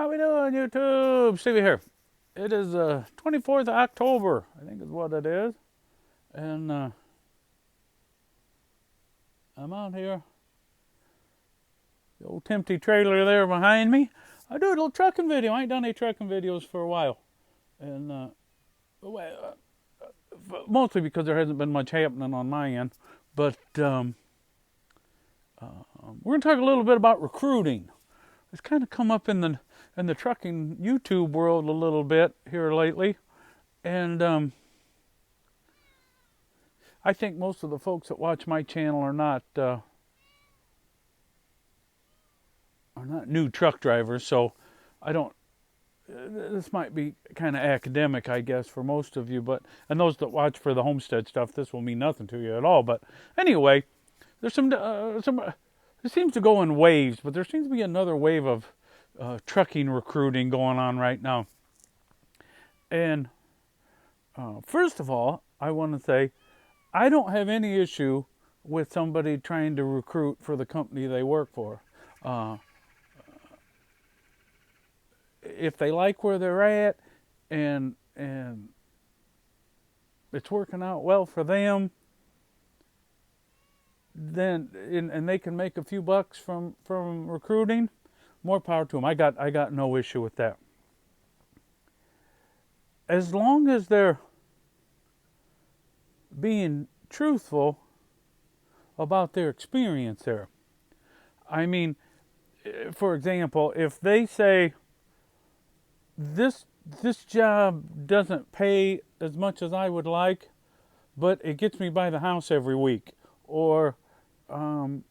How we doing, YouTube? Stevie here. It is 24th of October, I think is what it is. And I'm out here. The old empty trailer there behind me. I do a little trucking video. I ain't done any trucking videos for a while. And mostly because there hasn't been much happening on my end. But we're going to talk a little bit about recruiting. It's kind of come up in the trucking YouTube world a little bit here lately, and I think most of the folks that watch my channel are not new truck drivers, so I don't. This might be kind of academic, I guess, for most of you, and those that watch for the homestead stuff, this will mean nothing to you at all. But anyway, there's some. It seems to go in waves, but there seems to be another wave of trucking recruiting going on right now. And first of all, I want to say I don't have any issue with somebody trying to recruit for the company they work for. If they like where they're at and it's working out well for them, then and they can make a few bucks from recruiting, more power to them. I got no issue with that. As long as they're being truthful about their experience there. I mean, for example, if they say this job doesn't pay as much as I would like, but it gets me by the house every week, or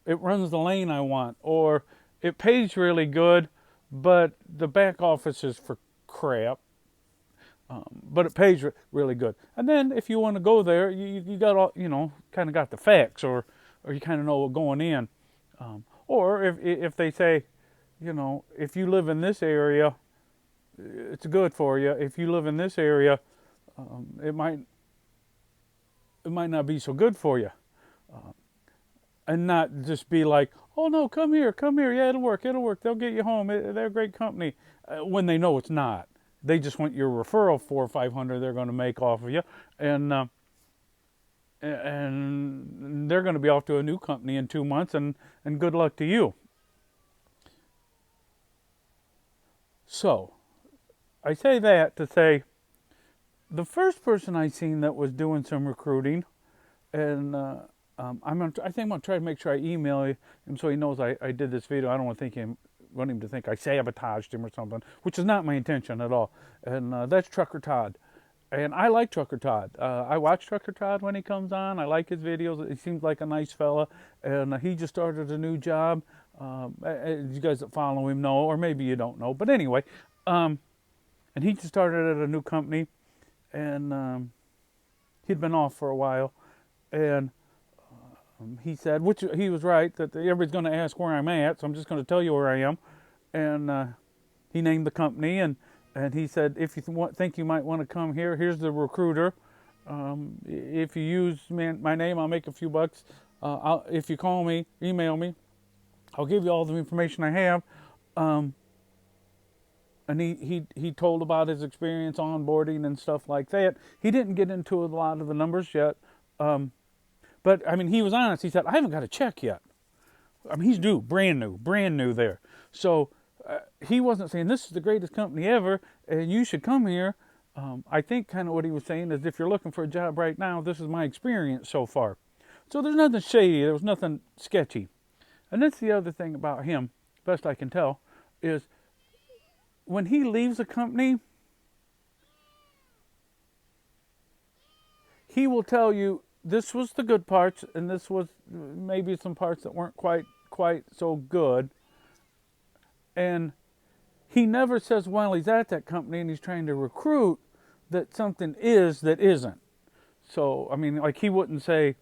it runs the lane I want, or it pays really good, but the back office is for crap, but it pays really good. And then if you want to go there, you got all, kind of got the facts, or you kind of know what going in. Or if they say, if you live in this area, it's good for you. If you live in this area, it might not be so good for you. And not just be like, oh no, come here, yeah, it'll work, they'll get you home, they're a great company, when they know it's not. They just want your referral, $400 or $500 they're going to make off of you, and they're going to be off to a new company in 2 months, and good luck to you. So, I say that to say, the first person I seen that was doing some recruiting, and I think I'm going to try to make sure I email him so he knows I did this video. I don't want him to think I sabotaged him or something, which is not my intention at all. And that's Trucker Todd. And I like Trucker Todd. I watch Trucker Todd when he comes on. I like his videos. He seems like a nice fella. And he just started a new job. You guys that follow him know, or maybe you don't know. But anyway, and he just started at a new company. And he'd been off for a while. And he said, which he was right, that everybody's going to ask where I'm at, so I'm just going to tell you where I am. And he named the company, and he said, if you think you might want to come here, here's the recruiter. If you use my name, I'll make a few bucks. If you call me, email me, I'll give you all the information I have. And he told about his experience onboarding and stuff like that. He didn't get into a lot of the numbers yet. But, I mean, he was honest. He said, I haven't got a check yet. I mean, he's new, brand new there. So, he wasn't saying, this is the greatest company ever, and you should come here. I think kind of what he was saying is, if you're looking for a job right now, this is my experience so far. So, there's nothing shady. There was nothing sketchy. And that's the other thing about him, best I can tell, is when he leaves a company, he will tell you, this was the good parts, and this was maybe some parts that weren't quite so good. And he never says while he's at that company and he's trying to recruit that something is that isn't. So, I mean, like he wouldn't say,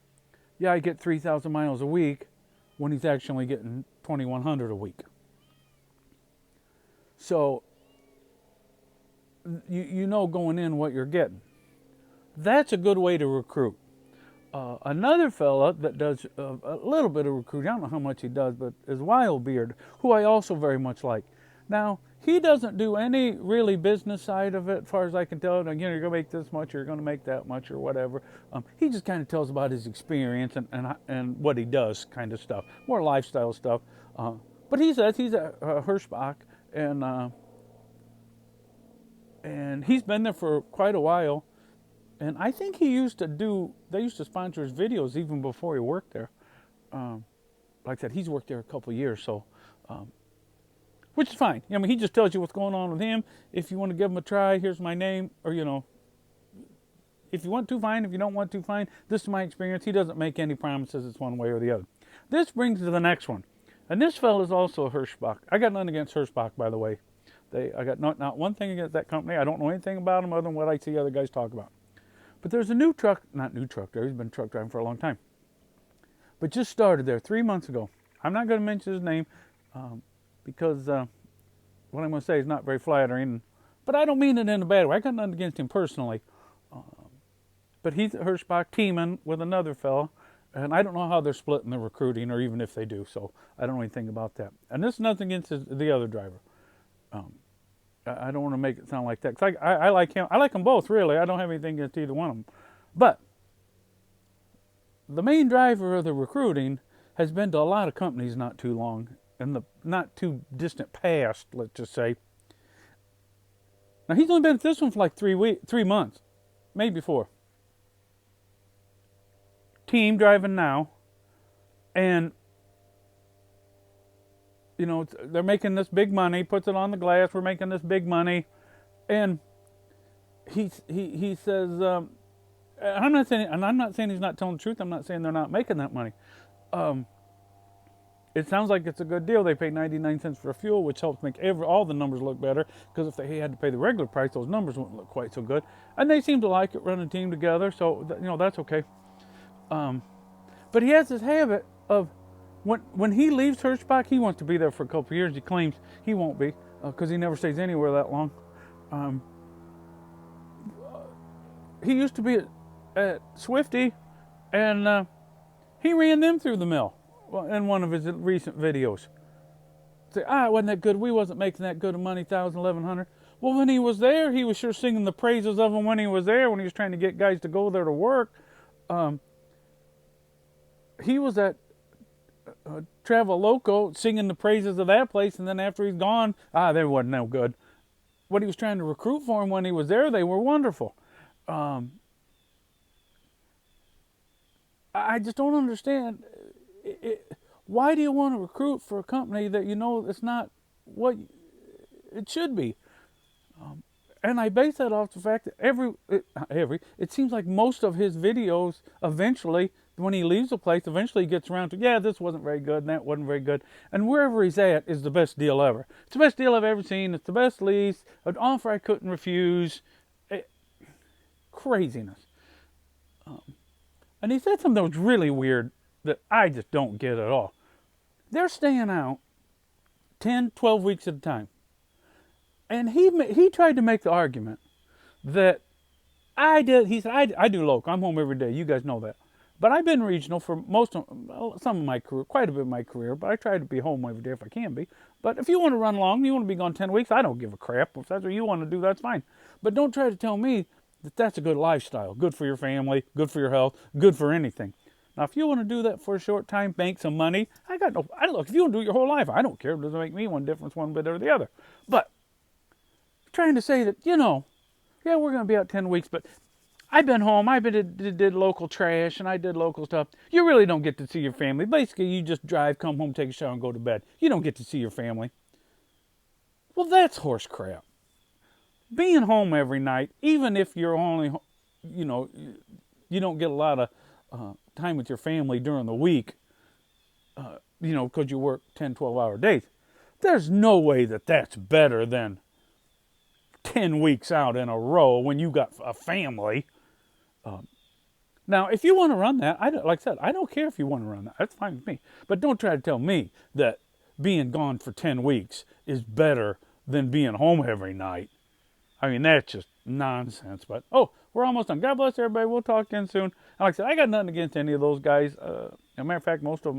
yeah, I get 3,000 miles a week, when he's actually getting 2,100 a week. So, you know going in what you're getting. That's a good way to recruit. Another fella that does a little bit of recruiting, I don't know how much he does, but is Wildbeard, who I also very much like. Now, He doesn't do any really business side of it, as far as I can tell. Again, you're going to make this much, you're going to make that much, or whatever. He just kind of tells about his experience and what he does, kind of stuff, more lifestyle stuff. But he says he's at Herbach, and he's been there for quite a while. And I think they used to sponsor his videos even before he worked there. Like I said, he's worked there a couple of years, so, which is fine. I mean, he just tells you what's going on with him. If you want to give him a try, here's my name, or, if you want to, fine. If you don't want to, fine. This is my experience. He doesn't make any promises. It's one way or the other. This brings to the next one. And this fellow is also a Herbach. I got nothing against Herbach, by the way. I got not one thing against that company. I don't know anything about them other than what I see other guys talk about. But there's a not new truck there. He's been truck driving for a long time. But just started there 3 months ago. I'm not going to mention his name because what I'm going to say is not very flattering. But I don't mean it in a bad way. I got nothing against him personally. But he's at Herbach teaming with another fella. And I don't know how they're splitting the recruiting, or even if they do. So I don't know anything about that. And this is nothing against the other driver. I don't want to make it sound like that. Because I like him. I like them both, really. I don't have anything against either one of them. But the main driver of the recruiting has been to a lot of companies not too long, in the not too distant past, let's just say. Now, he's only been at this one for like 3 months, maybe 4. Team driving now, and they're making this big money. Puts it on the glass. We're making this big money, and he says, I'm not saying he's not telling the truth. I'm not saying they're not making that money. It sounds like it's a good deal. They pay 99 cents for fuel, which helps make all the numbers look better. Because if they had to pay the regular price, those numbers wouldn't look quite so good. And they seem to like it, running a team together. So that's okay. But he has this habit of when he leaves Herbach, he wants to be there for a couple of years. He claims he won't be because he never stays anywhere that long. He used to be at Swifty, and he ran them through the mill in one of his recent videos. Say, it wasn't that good. We wasn't making that good of money, 1,000, 1,100. Well, when he was there, he was sure singing the praises of them when he was there, when he was trying to get guys to go there to work. He was at Travel Loco singing the praises of that place, and then after he's gone, they wasn't no good. What he was trying to recruit for him when he was there, they were wonderful. I just don't understand. Why do you want to recruit for a company that it's not what it should be? And I base that off the fact that it seems like most of his videos eventually, when he leaves the place, eventually he gets around to, this wasn't very good and that wasn't very good. And wherever he's at is the best deal ever. It's the best deal I've ever seen. It's the best lease, an offer I couldn't refuse. Craziness. And he said something that was really weird that I just don't get at all. They're staying out 10, 12 weeks at a time. And he tried to make the argument that he said, I do local. I'm home every day. You guys know that. But I've been regional for some of my career, quite a bit of my career, but I try to be home every day if I can be. But if you want to run long, you want to be gone 10 weeks, I don't give a crap. If that's what you want to do, that's fine. But don't try to tell me that that's a good lifestyle, good for your family, good for your health, good for anything. Now, if you want to do that for a short time, bank some money, look, if you want to do it your whole life, I don't care. It doesn't make me one difference one bit or the other. But trying to say that, we're going to be out 10 weeks, but I've been home, did local trash, and I did local stuff. You really don't get to see your family. Basically, you just drive, come home, take a shower, and go to bed. You don't get to see your family. Well, that's horse crap. Being home every night, even if you're only, you don't get a lot of time with your family during the week, because you work 10, 12-hour days. There's no way that that's better than 10 weeks out in a row when you got a family. Now, if you want to run that, like I said, I don't care if you want to run that. That's fine with me. But don't try to tell me that being gone for 10 weeks is better than being home every night. I mean, that's just nonsense. But, we're almost done. God bless everybody. We'll talk again soon. And like I said, I got nothing against any of those guys. As a matter of fact, most of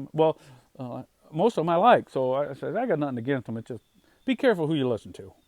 them I like. So I said, I got nothing against them. It's just be careful who you listen to.